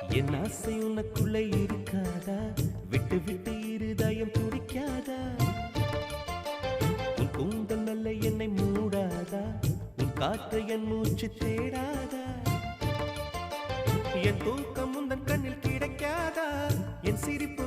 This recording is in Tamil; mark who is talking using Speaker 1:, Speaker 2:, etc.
Speaker 1: என் ஆசை உனக்குள்ளே இருக்காதா? விட்டு விட்டு இருதயம் துடிக்காதா? உன் கூந்தல் நல்ல என்னை மூடாதா? உன் காற்று என் மூச்சு தேடாதா? என் தூக்கம் உந்தன் கண்ணில் கிடைக்காதா? என் சிரிப்பு